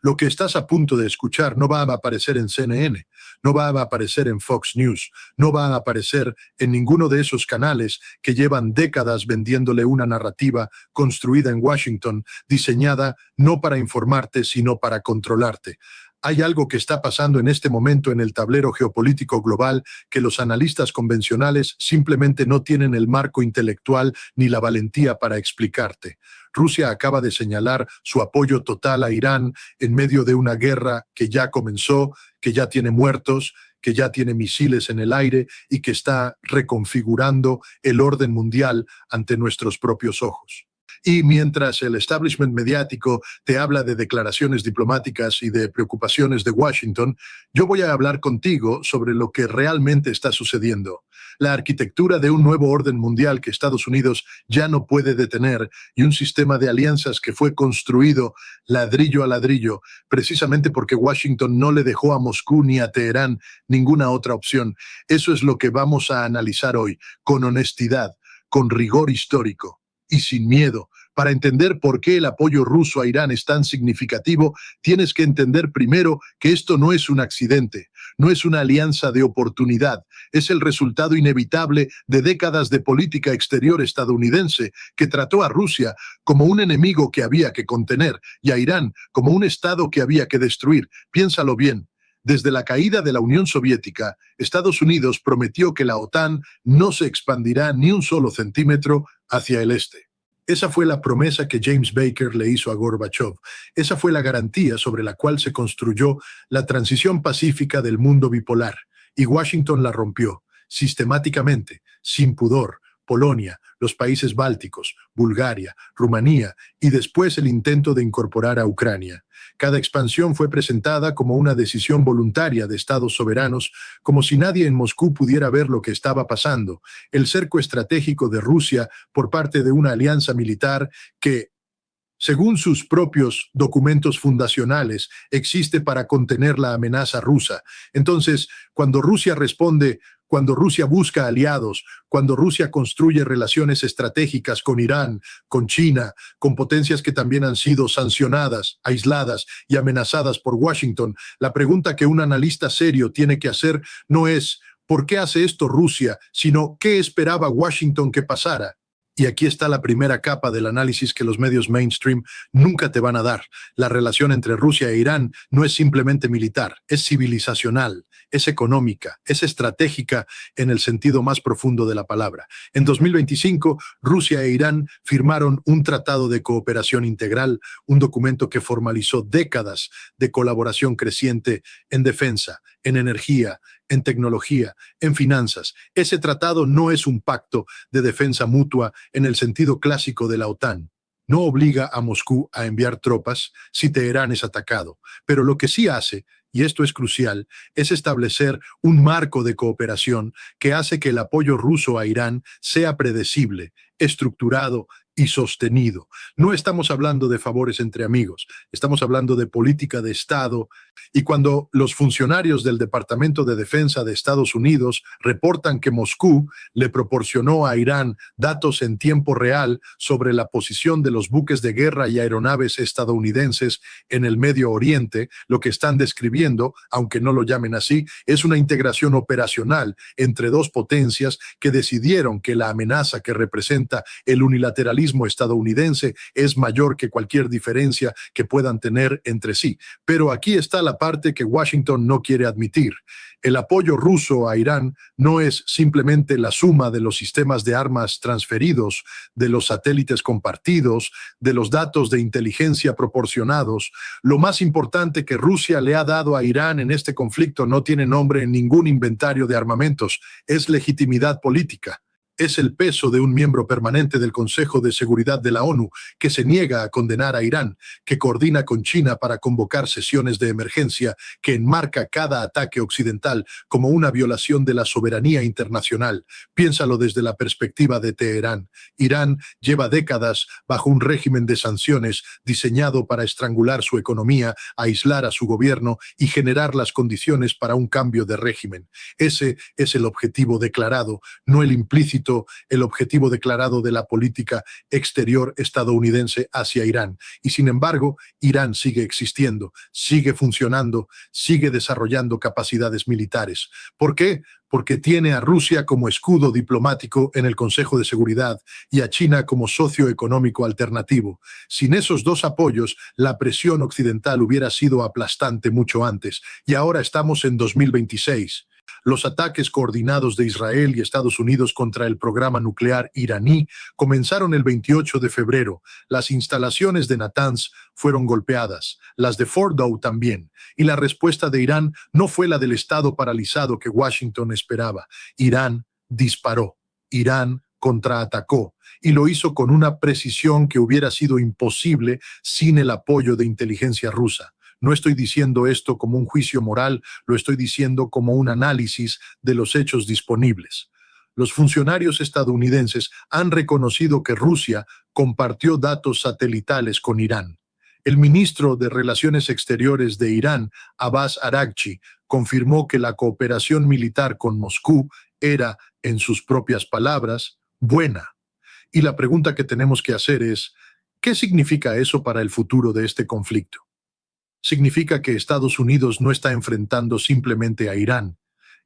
Lo que estás a punto de escuchar no va a aparecer en CNN, no va a aparecer en Fox News, no va a aparecer en ninguno de esos canales que llevan décadas vendiéndole una narrativa construida en Washington, diseñada no para informarte, sino para controlarte. Hay algo que está pasando en este momento en el tablero geopolítico global que los analistas convencionales simplemente no tienen el marco intelectual ni la valentía para explicarte. Rusia acaba de señalar su apoyo total a Irán en medio de una guerra que ya comenzó, que ya tiene muertos, que ya tiene misiles en el aire y que está reconfigurando el orden mundial ante nuestros propios ojos. Y mientras el establishment mediático te habla de declaraciones diplomáticas y de preocupaciones de Washington, yo voy a hablar contigo sobre lo que realmente está sucediendo. La arquitectura de un nuevo orden mundial que Estados Unidos ya no puede detener y un sistema de alianzas que fue construido ladrillo a ladrillo, precisamente porque Washington no le dejó a Moscú ni a Teherán ninguna otra opción. Eso es lo que vamos a analizar hoy, con honestidad, con rigor histórico y sin miedo. Para entender por qué el apoyo ruso a Irán es tan significativo, tienes que entender primero que esto no es un accidente, no es una alianza de oportunidad, es el resultado inevitable de décadas de política exterior estadounidense que trató a Rusia como un enemigo que había que contener y a Irán como un estado que había que destruir. Piénsalo bien. Desde la caída de la Unión Soviética, Estados Unidos prometió que la OTAN no se expandirá ni un solo centímetro hacia el este. Esa fue la promesa que James Baker le hizo a Gorbachev. Esa fue la garantía sobre la cual se construyó la transición pacífica del mundo bipolar. Y Washington la rompió, sistemáticamente, sin pudor. Polonia, los países bálticos, Bulgaria, Rumanía y después el intento de incorporar a Ucrania. Cada expansión fue presentada como una decisión voluntaria de estados soberanos, como si nadie en Moscú pudiera ver lo que estaba pasando. El cerco estratégico de Rusia por parte de una alianza militar que, según sus propios documentos fundacionales, existe para contener la amenaza rusa. Entonces, cuando Rusia responde, cuando Rusia busca aliados, cuando Rusia construye relaciones estratégicas con Irán, con China, con potencias que también han sido sancionadas, aisladas y amenazadas por Washington, la pregunta que un analista serio tiene que hacer no es ¿por qué hace esto Rusia?, sino ¿qué esperaba Washington que pasara? Y aquí está la primera capa del análisis que los medios mainstream nunca te van a dar. La relación entre Rusia e Irán no es simplemente militar, es civilizacional, es económica, es estratégica en el sentido más profundo de la palabra. En 2025, Rusia e Irán firmaron un tratado de cooperación integral, un documento que formalizó décadas de colaboración creciente en defensa, en energía, en tecnología, en finanzas. Ese tratado no es un pacto de defensa mutua en el sentido clásico de la OTAN. No obliga a Moscú a enviar tropas si Teherán es atacado, pero lo que sí hace, y esto es crucial, es establecer un marco de cooperación que hace que el apoyo ruso a Irán sea predecible, estructurado y sostenido. No estamos hablando de favores entre amigos, estamos hablando de política de Estado. Y cuando los funcionarios del Departamento de Defensa de Estados Unidos reportan que Moscú le proporcionó a Irán datos en tiempo real sobre la posición de los buques de guerra y aeronaves estadounidenses en el Medio Oriente, lo que están describiendo, aunque no lo llamen así, es una integración operacional entre dos potencias que decidieron que la amenaza que representa el unilateralismo estadounidense es mayor que cualquier diferencia que puedan tener entre sí. Pero aquí está la parte que Washington no quiere admitir. El apoyo ruso a Irán no es simplemente la suma de los sistemas de armas transferidos, de los satélites compartidos, de los datos de inteligencia proporcionados. Lo más importante que Rusia le ha dado a Irán en este conflicto no tiene nombre en ningún inventario de armamentos, es legitimidad política. Es el peso de un miembro permanente del Consejo de Seguridad de la ONU que se niega a condenar a Irán, que coordina con China para convocar sesiones de emergencia, que enmarca cada ataque occidental como una violación de la soberanía internacional. Piénsalo desde la perspectiva de Teherán. Irán lleva décadas bajo un régimen de sanciones diseñado para estrangular su economía, aislar a su gobierno y generar las condiciones para un cambio de régimen. Ese es el objetivo declarado, no el implícito momento el objetivo declarado de la política exterior estadounidense hacia Irán. Y sin embargo, Irán sigue existiendo, sigue funcionando, sigue desarrollando capacidades militares. ¿Por qué? Porque tiene a Rusia como escudo diplomático en el Consejo de Seguridad y a China como socio económico alternativo. Sin esos dos apoyos, la presión occidental hubiera sido aplastante mucho antes, y ahora estamos en 2026. Los ataques coordinados de Israel y Estados Unidos contra el programa nuclear iraní comenzaron el 28 de febrero. Las instalaciones de Natanz fueron golpeadas, las de Fordow también, y la respuesta de Irán no fue la del estado paralizado que Washington esperaba. Irán disparó, Irán contraatacó, y lo hizo con una precisión que hubiera sido imposible sin el apoyo de inteligencia rusa. No estoy diciendo esto como un juicio moral, lo estoy diciendo como un análisis de los hechos disponibles. Los funcionarios estadounidenses han reconocido que Rusia compartió datos satelitales con Irán. El ministro de Relaciones Exteriores de Irán, Abbas Araghchi, confirmó que la cooperación militar con Moscú era, en sus propias palabras, buena. Y la pregunta que tenemos que hacer es, ¿qué significa eso para el futuro de este conflicto? Significa que Estados Unidos no está enfrentando simplemente a Irán,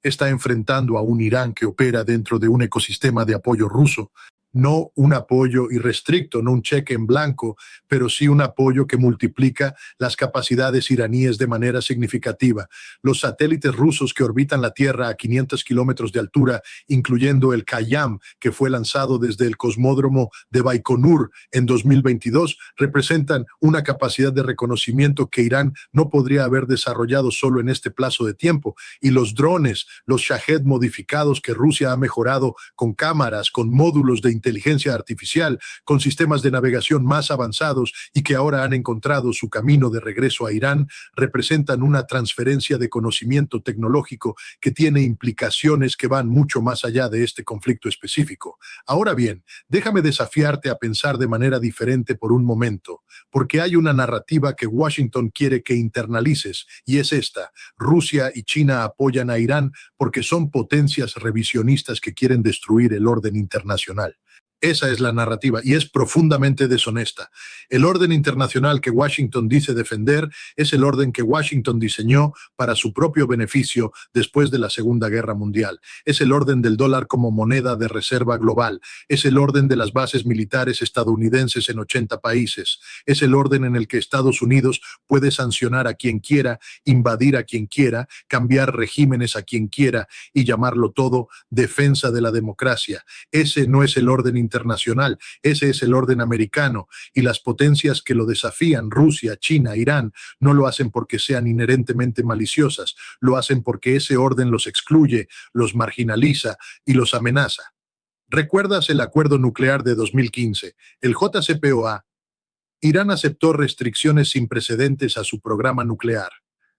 está enfrentando a un Irán que opera dentro de un ecosistema de apoyo ruso, no un apoyo irrestricto, no un cheque en blanco, pero sí un apoyo que multiplica las capacidades iraníes de manera significativa. Los satélites rusos que orbitan la Tierra a 500 kilómetros de altura, incluyendo el Kayam, que fue lanzado desde el cosmódromo de Baikonur en 2022, representan una capacidad de reconocimiento que Irán no podría haber desarrollado solo en este plazo de tiempo. Y los drones, los Shahed modificados que Rusia ha mejorado con cámaras, con módulos de inteligencia artificial, con sistemas de navegación más avanzados y que ahora han encontrado su camino de regreso a Irán, representan una transferencia de conocimiento tecnológico que tiene implicaciones que van mucho más allá de este conflicto específico. Ahora bien, déjame desafiarte a pensar de manera diferente por un momento, porque hay una narrativa que Washington quiere que internalices, y es esta: Rusia y China apoyan a Irán porque son potencias revisionistas que quieren destruir el orden internacional. Esa es la narrativa y es profundamente deshonesta. El orden internacional que Washington dice defender es el orden que Washington diseñó para su propio beneficio después de la Segunda Guerra Mundial. Es el orden del dólar como moneda de reserva global. Es el orden de las bases militares estadounidenses en 80 países. Es el orden en el que Estados Unidos puede sancionar a quien quiera, invadir a quien quiera, cambiar regímenes a quien quiera y llamarlo todo defensa de la democracia. Ese no es el orden internacional, ese es el orden americano, y las potencias que lo desafían, Rusia, China, Irán, no lo hacen porque sean inherentemente maliciosas, lo hacen porque ese orden los excluye, los marginaliza y los amenaza. ¿Recuerdas el acuerdo nuclear de 2015, el JCPOA? Irán aceptó restricciones sin precedentes a su programa nuclear.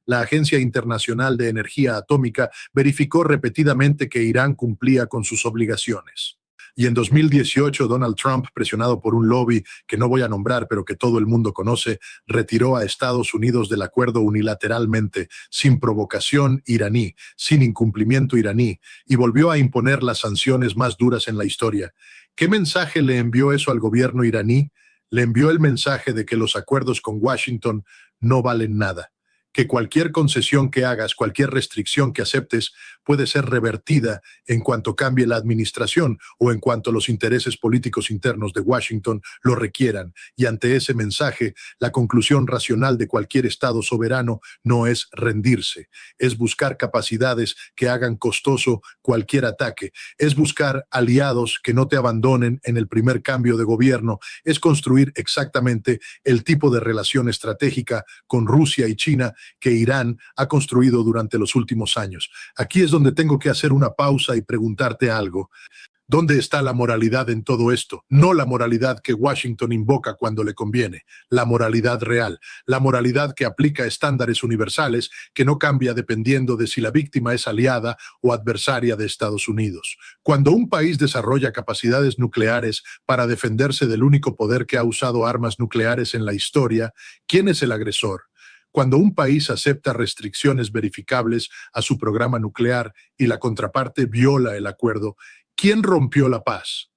La Agencia Internacional de Energía Atómica verificó repetidamente que Irán cumplía con sus obligaciones. Y en 2018, Donald Trump, presionado por un lobby que no voy a nombrar, pero que todo el mundo conoce, retiró a Estados Unidos del acuerdo unilateralmente, sin provocación iraní, sin incumplimiento iraní, y volvió a imponer las sanciones más duras en la historia. ¿Qué mensaje le envió eso al gobierno iraní? Le envió el mensaje de que los acuerdos con Washington no valen nada, que cualquier concesión que hagas, cualquier restricción que aceptes, puede ser revertida en cuanto cambie la administración o en cuanto los intereses políticos internos de Washington lo requieran. Y ante ese mensaje, la conclusión racional de cualquier Estado soberano no es rendirse, es buscar capacidades que hagan costoso cualquier ataque, es buscar aliados que no te abandonen en el primer cambio de gobierno, es construir exactamente el tipo de relación estratégica con Rusia y China que Irán ha construido durante los últimos años. Aquí es donde tengo que hacer una pausa y preguntarte algo. ¿Dónde está la moralidad en todo esto? No la moralidad que Washington invoca cuando le conviene, la moralidad real, la moralidad que aplica estándares universales que no cambia dependiendo de si la víctima es aliada o adversaria de Estados Unidos. Cuando un país desarrolla capacidades nucleares para defenderse del único poder que ha usado armas nucleares en la historia, ¿quién es el agresor? Cuando un país acepta restricciones verificables a su programa nuclear y la contraparte viola el acuerdo, ¿Quién rompió la paz?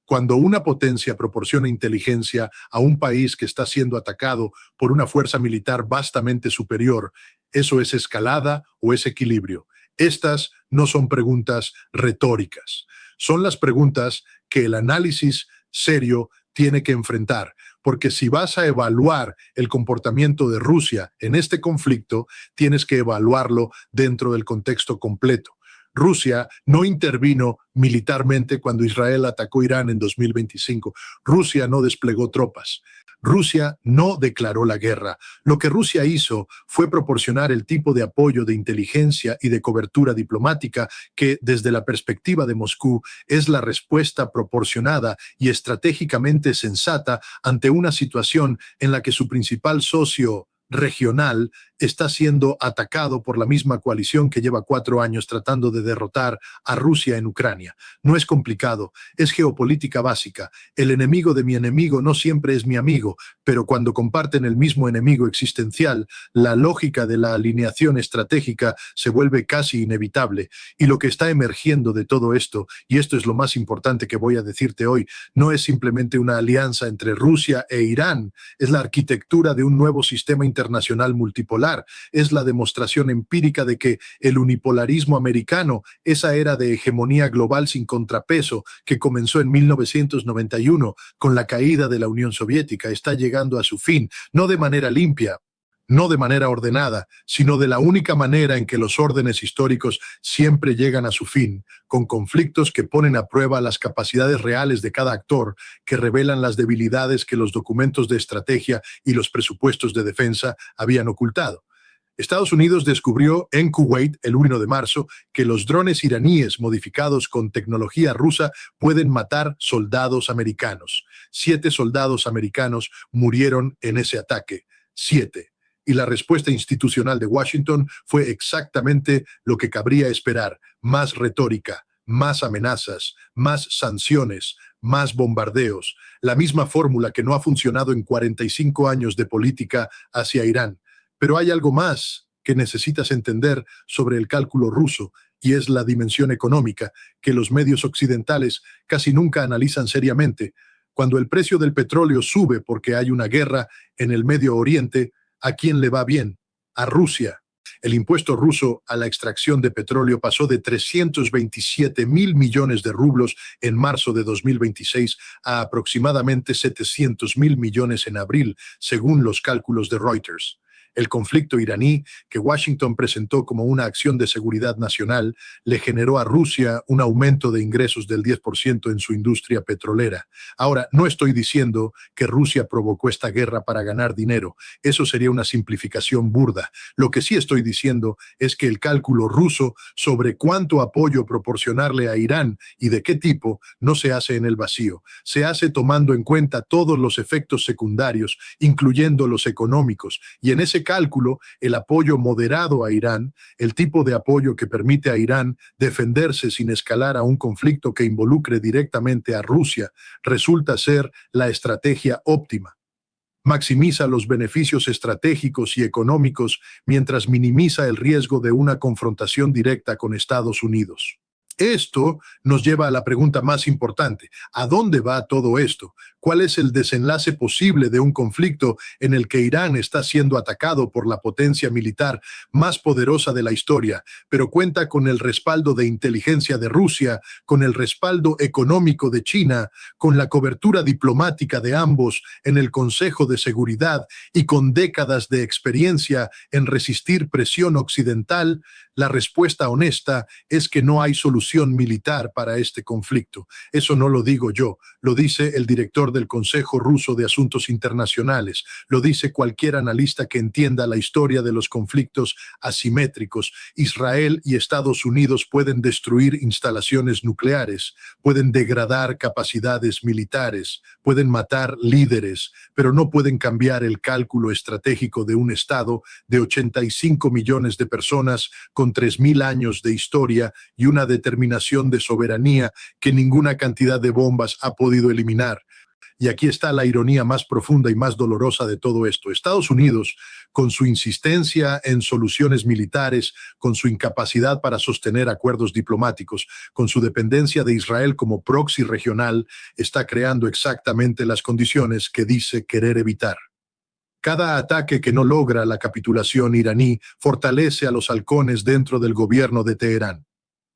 Cuando una potencia proporciona inteligencia a un país que está siendo atacado por una fuerza militar vastamente superior, ¿eso es escalada o es equilibrio? Estas no son preguntas retóricas, son las preguntas que el análisis serio tiene que enfrentar, porque si vas a evaluar el comportamiento de Rusia en este conflicto, tienes que evaluarlo dentro del contexto completo. Rusia no intervino militarmente cuando Israel atacó Irán en 2025. Rusia no desplegó tropas. Rusia no declaró la guerra. Lo que Rusia hizo fue proporcionar el tipo de apoyo de inteligencia y de cobertura diplomática que, desde la perspectiva de Moscú, es la respuesta proporcionada y estratégicamente sensata ante una situación en la que su principal socio regional está siendo atacado por la misma coalición que lleva 4 años tratando de derrotar a Rusia en Ucrania. No es complicado, es geopolítica básica. El enemigo de mi enemigo no siempre es mi amigo, pero cuando comparten el mismo enemigo existencial, la lógica de la alineación estratégica se vuelve casi inevitable. Y lo que está emergiendo de todo esto, y esto es lo más importante que voy a decirte hoy, no es simplemente una alianza entre Rusia e Irán, es la arquitectura de un nuevo sistema internacional multipolar. Es la demostración empírica de que el unipolarismo americano, esa era de hegemonía global sin contrapeso que comenzó en 1991 con la caída de la Unión Soviética, está llegando a su fin, no de manera limpia, no de manera ordenada, sino de la única manera en que los órdenes históricos siempre llegan a su fin, con conflictos que ponen a prueba las capacidades reales de cada actor, que revelan las debilidades que los documentos de estrategia y los presupuestos de defensa habían ocultado. Estados Unidos descubrió en Kuwait el 1 de marzo que los drones iraníes modificados con tecnología rusa pueden matar soldados americanos. 7 soldados americanos murieron en ese ataque. 7. Y la respuesta institucional de Washington fue exactamente lo que cabría esperar: más retórica, más amenazas, más sanciones, más bombardeos. La misma fórmula que no ha funcionado en 45 años de política hacia Irán. Pero hay algo más que necesitas entender sobre el cálculo ruso, y es la dimensión económica, que los medios occidentales casi nunca analizan seriamente. Cuando el precio del petróleo sube porque hay una guerra en el Medio Oriente, ¿a quién le va bien? A Rusia. El impuesto ruso a la extracción de petróleo pasó de 327.000 millones de rublos en marzo de 2026 a aproximadamente 700.000 millones en abril, según los cálculos de Reuters. El conflicto iraní, que Washington presentó como una acción de seguridad nacional, le generó a Rusia un aumento de ingresos del 10% en su industria petrolera. Ahora, no estoy diciendo que Rusia provocó esta guerra para ganar dinero. Eso sería una simplificación burda. Lo que sí estoy diciendo es que el cálculo ruso sobre cuánto apoyo proporcionarle a Irán y de qué tipo no se hace en el vacío. Se hace tomando en cuenta todos los efectos secundarios, incluyendo los económicos, y en ese cálculo, el apoyo moderado a Irán, el tipo de apoyo que permite a Irán defenderse sin escalar a un conflicto que involucre directamente a Rusia, resulta ser la estrategia óptima. Maximiza los beneficios estratégicos y económicos mientras minimiza el riesgo de una confrontación directa con Estados Unidos. Esto nos lleva a la pregunta más importante: ¿a dónde va todo esto? ¿Cuál es el desenlace posible de un conflicto en el que Irán está siendo atacado por la potencia militar más poderosa de la historia, pero cuenta con el respaldo de inteligencia de Rusia, con el respaldo económico de China, con la cobertura diplomática de ambos en el Consejo de Seguridad y con décadas de experiencia en resistir presión occidental? La respuesta honesta es que no hay solución militar para este conflicto. Eso no lo digo yo, lo dice el director del Consejo Ruso de Asuntos Internacionales, lo dice cualquier analista que entienda la historia de los conflictos asimétricos. Israel y Estados Unidos pueden destruir instalaciones nucleares, pueden degradar capacidades militares, pueden matar líderes, pero no pueden cambiar el cálculo estratégico de un Estado de 85 millones de personas con 3.000 años de historia y una determinación de soberanía que ninguna cantidad de bombas ha podido eliminar. Y aquí está la ironía más profunda y más dolorosa de todo esto. Estados Unidos, con su insistencia en soluciones militares, con su incapacidad para sostener acuerdos diplomáticos, con su dependencia de Israel como proxy regional, está creando exactamente las condiciones que dice querer evitar. Cada ataque que no logra la capitulación iraní fortalece a los halcones dentro del gobierno de Teherán.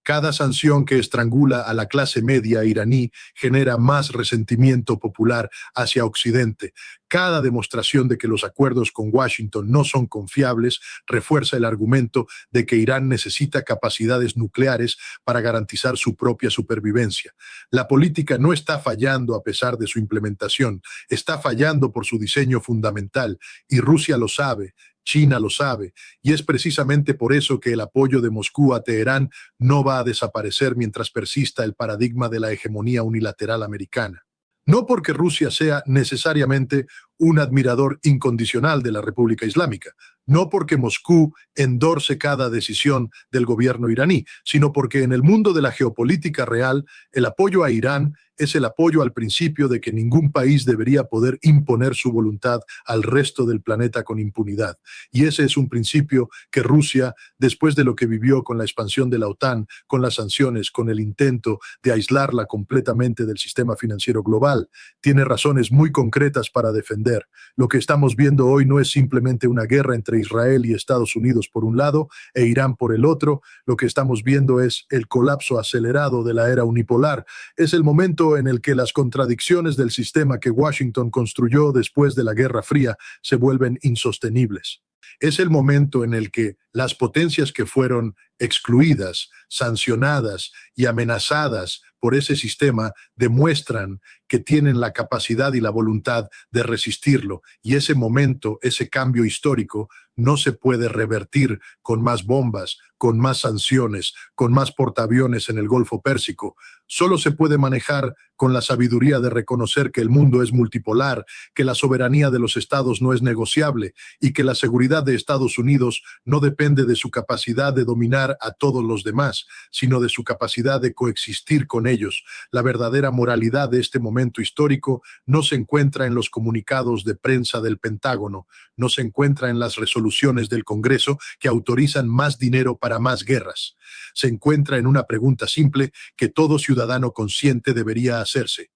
Cada sanción que estrangula a la clase media iraní genera más resentimiento popular hacia Occidente. Cada demostración de que los acuerdos con Washington no son confiables refuerza el argumento de que Irán necesita capacidades nucleares para garantizar su propia supervivencia. La política no está fallando a pesar de su implementación, está fallando por su diseño fundamental, y Rusia lo sabe. China lo sabe, y es precisamente por eso que el apoyo de Moscú a Teherán no va a desaparecer mientras persista el paradigma de la hegemonía unilateral americana. No porque Rusia sea necesariamente un admirador incondicional de la República Islámica, no porque Moscú endorse cada decisión del gobierno iraní, sino porque en el mundo de la geopolítica real, el apoyo a Irán es el apoyo al principio de que ningún país debería poder imponer su voluntad al resto del planeta con impunidad. Y ese es un principio que Rusia, después de lo que vivió con la expansión de la OTAN, con las sanciones, con el intento de aislarla completamente del sistema financiero global, tiene razones muy concretas para defender. Lo que estamos viendo hoy no es simplemente una guerra entre Israel y Estados Unidos por un lado e Irán por el otro. Lo que estamos viendo es el colapso acelerado de la era unipolar. Es el momento en el que las contradicciones del sistema que Washington construyó después de la Guerra Fría se vuelven insostenibles. Es el momento en el que las potencias que fueron excluidas, sancionadas y amenazadas por ese sistema demuestran que tienen la capacidad y la voluntad de resistirlo. Y ese momento, ese cambio histórico, no se puede revertir con más bombas, con más sanciones, con más portaaviones en el Golfo Pérsico. Solo se puede manejar con la sabiduría de reconocer que el mundo es multipolar, que la soberanía de los estados no es negociable y que la seguridad de Estados Unidos no depende de su capacidad de dominar a todos los demás, sino de su capacidad de coexistir con ellos. La verdadera moralidad de este momento histórico no se encuentra en los comunicados de prensa del Pentágono, no se encuentra en las resoluciones del Congreso que autorizan más dinero para más guerras. Se encuentra en una pregunta simple que todo ciudadano consciente debería hacerse.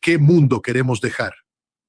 ¿Qué mundo queremos dejar?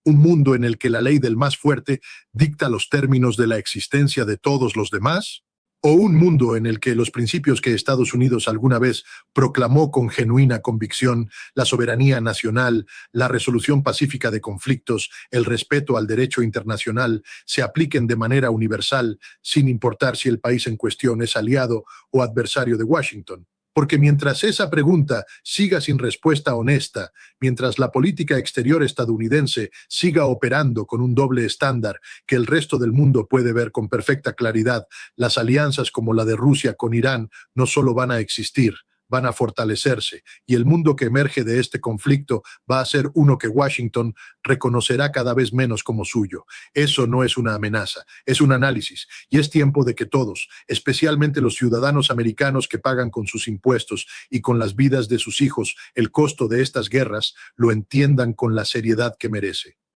¿Un mundo en el que la ley del más fuerte dicta los términos de la existencia de todos los demás? ¿O un mundo en el que los principios que Estados Unidos alguna vez proclamó con genuina convicción, la soberanía nacional, la resolución pacífica de conflictos, el respeto al derecho internacional, se apliquen de manera universal, sin importar si el país en cuestión es aliado o adversario de Washington? Porque mientras esa pregunta siga sin respuesta honesta, mientras la política exterior estadounidense siga operando con un doble estándar que el resto del mundo puede ver con perfecta claridad, las alianzas como la de Rusia con Irán no solo van a existir, van a fortalecerse, y el mundo que emerge de este conflicto va a ser uno que Washington reconocerá cada vez menos como suyo. Eso no es una amenaza, es un análisis, y es tiempo de que todos, especialmente los ciudadanos americanos que pagan con sus impuestos y con las vidas de sus hijos el costo de estas guerras, lo entiendan con la seriedad que merece.